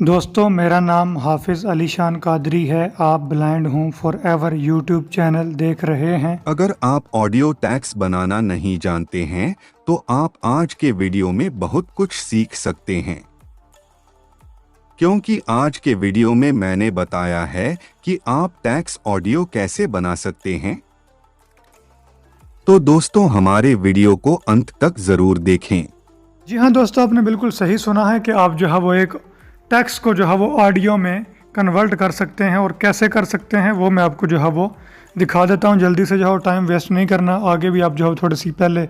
दोस्तों मेरा नाम हाफिज़ अलीशान कादरी है। आप ब्लाइंड हूँ फॉरएवर यूट्यूब चैनल देख रहे हैं। अगर आप ऑडियो टैक्स बनाना नहीं जानते हैं तो आप आज के वीडियो में बहुत कुछ सीख सकते हैं, क्योंकि आज के वीडियो में मैंने बताया है कि आप टैक्स ऑडियो कैसे बना सकते हैं। तो दोस्तों हमारे वीडियो को अंत तक ज़रूर देखें। जी हाँ दोस्तों, आपने बिल्कुल सही सुना है कि आप जो है वो एक टेक्स्ट को जो है वो ऑडियो में कन्वर्ट कर सकते हैं, और कैसे कर सकते हैं वो मैं आपको जो है वो दिखा देता हूँ। जल्दी से जो है टाइम वेस्ट नहीं करना। आगे भी आप जो है थोड़ी सी पहले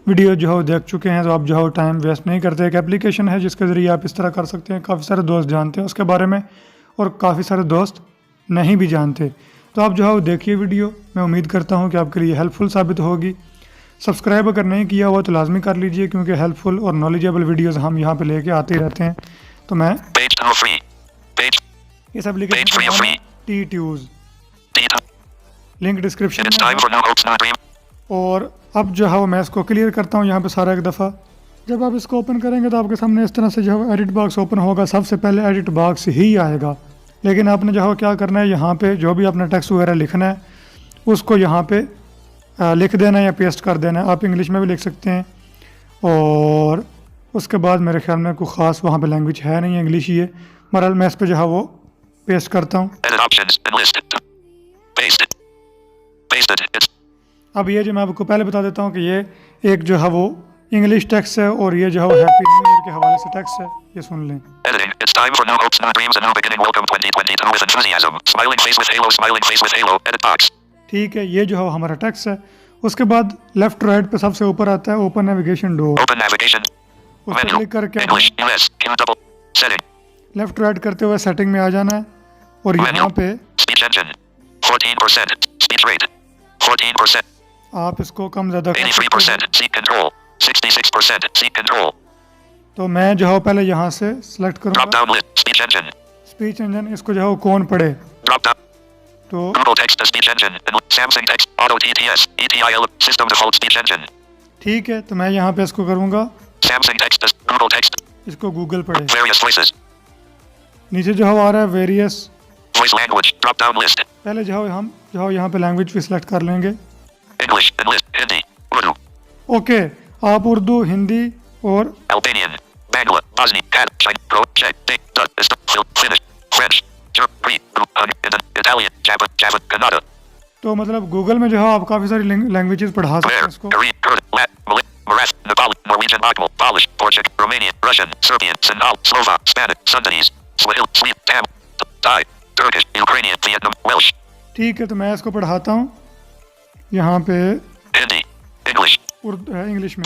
वीडियो जो है देख चुके हैं, तो आप जो है टाइम वेस्ट नहीं करते। एक एप्लीकेशन है जिसके ज़रिए आप इस तरह कर सकते हैं। काफ़ी सारे दोस्त जानते हैं उसके बारे में और काफ़ी सारे दोस्त नहीं भी जानते। तो आप जो है वो देखिए वीडियो। मैं उम्मीद करता हूँ कि आपके लिए हेल्पफुल साबित होगी। सब्सक्राइब अगर नहीं किया हुआ तो लाजमी कर लीजिए, क्योंकि हेल्पफुल और नॉलेजेबल वीडियोज़ हम यहाँ पर लेके आते ही रहते हैं। तो मैं इस एप्लीकेशन टी-ट्यूज लिंक डिस्क्रिप्शन में, और अब जो है वो मैं इसको क्लियर करता हूँ यहाँ पे सारा एक दफ़ा। जब आप इसको ओपन करेंगे तो आपके सामने इस तरह से जो है एडिट बॉक्स ओपन होगा। सबसे पहले एडिट बॉक्स ही आएगा, लेकिन आपने जो है क्या करना है, यहाँ पे जो भी आपने टेक्स्ट वगैरह लिखना है उसको यहाँ पे लिख देना या पेस्ट कर देना है। आप इंग्लिश में भी लिख सकते हैं, और उसके बाद मेरे ख्याल में कोई ख़ास वहाँ पे लैंग्वेज है नहीं, इंग्लिश ही है। बहरहाल मैं इस पर जो है वो पेस्ट करता हूँ। अब ये जो मैं आपको पहले बता देता हूँ कि ये एक जो है वो इंग्लिश टेक्स्ट है, और ये जो है वो हैप्पी न्यू ईयर के हवाले से टेक्स्ट है। ये सुन लें। ठीक है, ये जो है हमारा टेक्स्ट है। उसके बाद लेफ्ट राइट पे सबसे ऊपर आता है ओपन नेविगेशन डोर। उस पर क्लिक करके लेफ्ट राइट करते हुए सेटिंग में आ जाना है, और यहाँ पे आप इसको कम ज़्यादा कर सकते हैं। तो मैं जो है पहले यहाँ से सिलेक्ट करूँगा स्पीच इंजन। इसको जो है कौन पढ़े, तो ठीक है, तो मैं यहाँ पे इसको करूँगा इसको गूगल पढ़े। नीचे जो है आ रहा है वेरियस पहले जो है हम जो है यहाँ पे लैंग्वेज भी सिलेक्ट कर लेंगे। ओके, आप उर्दू, हिंदी और तो मतलब गूगल में जो है आप काफ़ी सारी लैंग्वेजेस पढ़ा सकते हैं इसको। ठीक है, तो मैं इसको पढ़ाता हूँ यहाँ पे इंग्लिश में।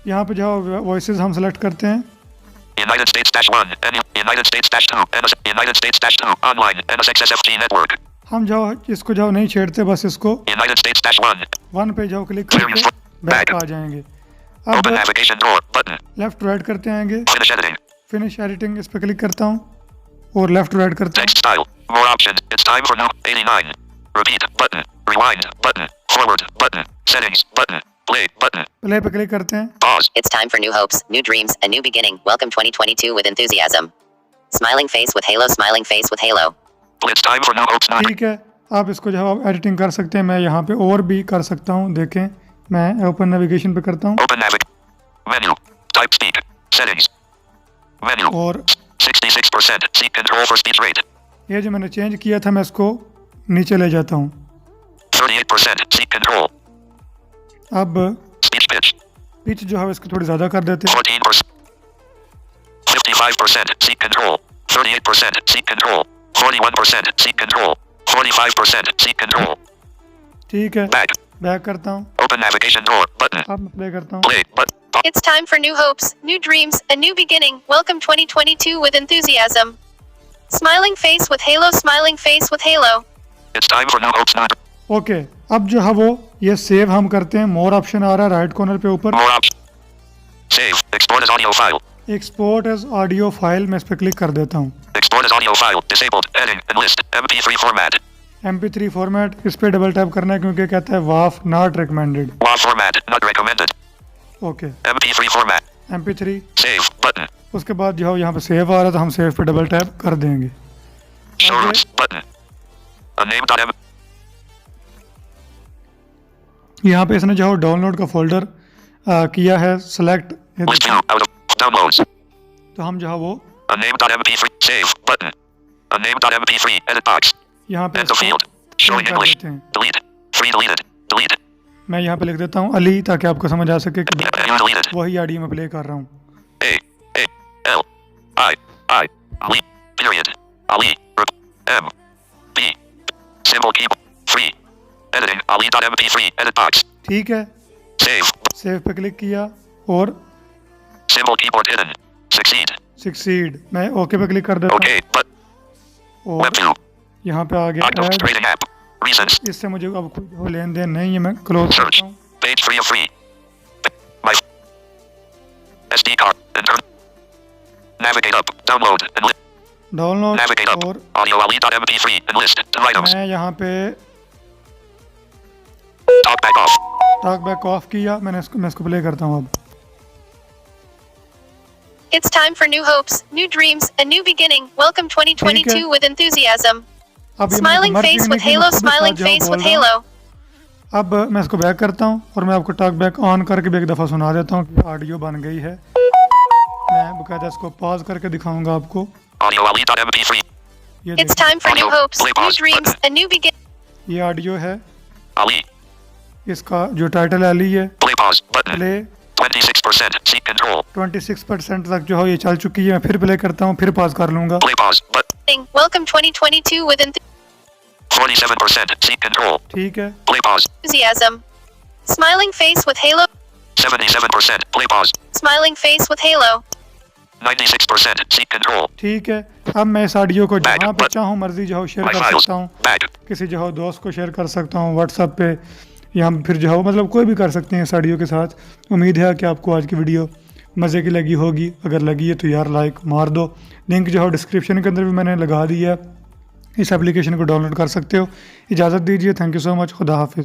यहाँ पे जो वॉइसेस हम सेलेक्ट करते हैं। United States-1 United States-2 United States-2 online NSXSFG network। हम जाओ इसको जाओ नहीं छेड़ते, बस इसको United States-1 पे जाओ क्लिक करके बैक आ जाएंगे। अब लेफ्ट राइट करते आएंगे, फिनिश एडिटिंग इस पे क्लिक करता हूँ और लेफ्ट राइट करता हूँ। More options. It's time for new 89. Repeat button, rewind button, forward button, settings button, play button. Play पे क्लिक करते हैं। Pause. It's time for new hopes, new dreams, a new beginning. Welcome 2022 with enthusiasm. Smiling face with halo, smiling face with halo. It's time for new hopes. ठीक है, आप इसको जो है editing कर सकते हैं। मैं यहाँ पे और भी कर सकता हूँ, देखें। मैं ओपन नेविगेशन पे करता हूँ। Open menu, type speed, settings, menu, और 66% seat control for speech rate. ये जो मैंने चेंज किया था मैं इसको नीचे ले जाता हूँ। 38% seat control. अब पिच जो है इसको थोड़ी ज़्यादा कर देते हैं। 14%, 55% seat control, 38% seat control, 41% seat control, 45% seat control. ठीक है, बैक करता हूँ। Open navigation door button. अब मैं प्ले करता हूँ। Play button. It's time for new hopes, new dreams, a new beginning. Welcome 2022 with enthusiasm. Smiling face with halo, smiling face with halo. It's time for new hopes now. Okay, अब जो है वो ये save हम करते हैं। मोर option आ रहा है राइट कॉर्नर पे ऊपर। More options. Save. Export as audio file. Export as audio file, मैं इस पे क्लिक कर देता हूँ। Export as audio file. Disabled. Heading and list. MP3 format. MP3 format, इस पे डबल टैप करना है क्योंकि कहता है WAV not recommended. WAV format not recommended. Okay, MP3 format. MP3 Save button. उसके बाद जो है यहाँ पे सेव आ रहा है तो हम सेव पे डबल टैप कर देंगे। Show routes button. A name.m. यहाँ पे इसने जो है डाउनलोड का फोल्डर किया है select, List view out of downloads. तो हम जो है वो A name.mp3 save button. A name.mp3 edit box. यहाँ पे End of field. Showing कर English. देते हैं। Delete. Free deleted. Delete. मैं यहाँ पे लिख देता हूँ अली, ताकि आपको समझ आ सके कि You deleted. वही ऑडियो में प्ले कर रहा हूँ। L I Ali period Ali M B symbol keyboard free editing Ali.mp3 edit box ठीक है, save सेव पे क्लिक किया और symbol keyboard hidden succeed succeed, मैं ओके पे क्लिक कर देता okay but हूँ web और view यहाँ पे आ गया Octo add. trading app reasons इससे मुझे अब कोई लेन देन नहीं है, मैं क्लोज search करता हूँ। page free of free my SD card enter navigate up download and list download navigate up और audio Ali.mp3 and list to items मैं यहाँ पे talk back off talk back of किया, मैं इसको प्ले करता हूँ अब। It's time for new hopes, new dreams, a new beginning. Welcome 2022 with enthusiasm. अब ये Smiling मेरे को face मर्जी with नहीं कि मैं Halo, खुद के साथ smiling जो है face बोल with रहा हूँ। Halo. अब मैं इसको बैक करता हूँ और मैं आपको टॉक बैक ऑन करके भी एक दफ़ा सुना देता हूँ कि ऑडियो बन गई है। मैं बकायदा इसको पॉज करके दिखाऊंगा आपको। audio Ali.mp3 ये It's देखिए, time for new Audio, hopes, play new pause, dreams, button. a new beginning. ये ऑडियो है, Ali इसका जो टाइटल है अली है। play pause button play 26% seat control 26% तक जो है ये चल चुकी है। मैं फिर प्ले करता हूँ, फिर पॉज कर लूँगा। play pause but Welcome 2022 with 47% seat control ठीक है, play pause enthusiasm. Smiling face with Halo, 77% play pause smiling face with Halo. 96% seat control ठीक है। अब मैं इस ऑडियो को Back, जहाँ पे but- चाहूँ मर्जी जो है शेयर my कर files सकता हूँ, back किसी जो है दोस्त को शेयर कर सकता हूँ व्हाट्सएप पे, या फिर जो है मतलब कोई भी कर सकते हैं इस ऑडियो के साथ। उम्मीद है कि आपको आज की वीडियो मज़े की लगी होगी। अगर लगी है तो यार लाइक मार दो। लिंक जो है डिस्क्रिप्शन के अंदर भी मैंने लगा दिया है, इस एप्लीकेशन को डाउनलोड कर सकते हो। इजाज़त दीजिए, थैंक यू सो मच, खुदा हाफिज़।